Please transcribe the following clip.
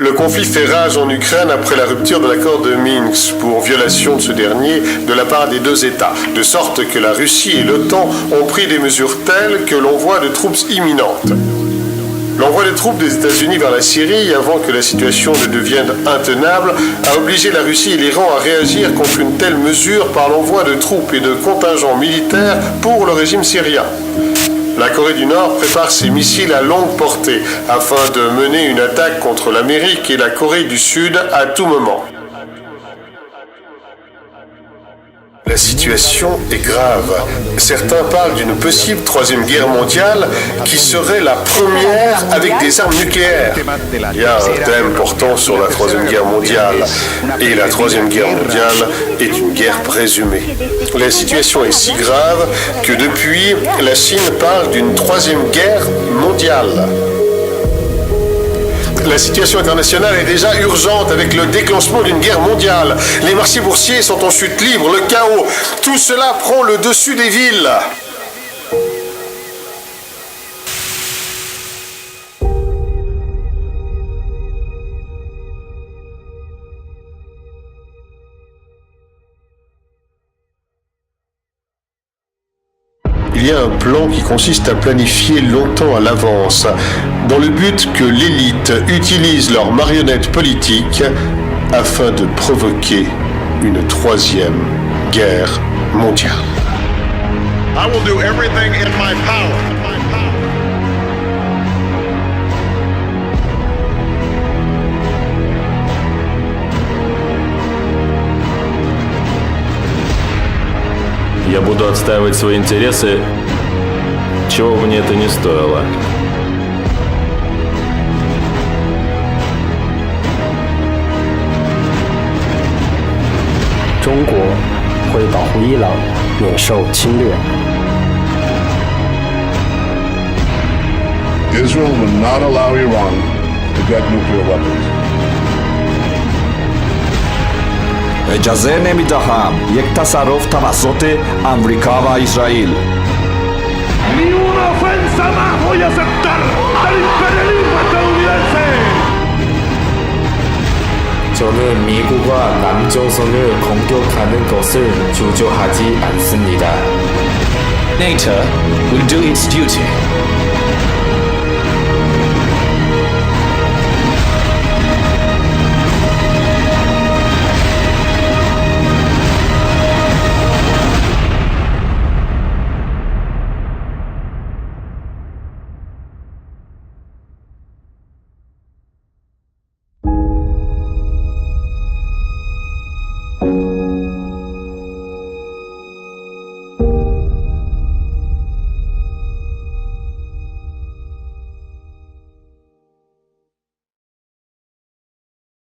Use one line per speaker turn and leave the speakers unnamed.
Le conflit fait rage en Ukraine après la rupture de l'accord de Minsk pour violation de ce dernier de la part des deux États, de sorte que la Russie et l'OTAN ont pris des mesures telles que l'envoi de troupes imminentes. L'envoi de troupes des États-Unis vers la Syrie, avant que la situation ne devienne intenable, a obligé la Russie et l'Iran à réagir contre une telle mesure par l'envoi de troupes et de contingents militaires pour le régime syrien. La Corée du Nord prépare ses missiles à longue portée afin de mener une attaque contre l'Amérique et la Corée du Sud à tout moment. La situation est grave. Certains parlent d'une possible troisième guerre mondiale qui serait la première avec des armes nucléaires. Il y a un thème portant sur la troisième guerre mondiale. Et la troisième guerre mondiale est une guerre présumée. La situation est si grave que depuis, la Chine parle d'une troisième guerre mondiale. La situation internationale est déjà urgente avec le déclenchement d'une guerre mondiale. Les marchés boursiers sont en chute libre, le chaos. Tout cela prend le dessus des villes. Il y a un plan qui consiste à planifier longtemps à l'avance, dans le but que l'élite utilise leurs marionnettes politiques afin de provoquer une troisième guerre mondiale.
I will do everything in my power.
Я буду отстаивать свои интересы, чего бы мне это ни стоило.
中国会保护伊朗免受侵略。
Israel will not allow Iran to get nuclear weapons.
اجازه نمیدهم یک تصرف توسط امریکا و اسرائیل.
Ni una ofensa más voy a aceptar al imperialismo estadounidense.
저는 미국과 남조선을 공격하는 것을 주저하지 않습니다.
NATO will do its duty.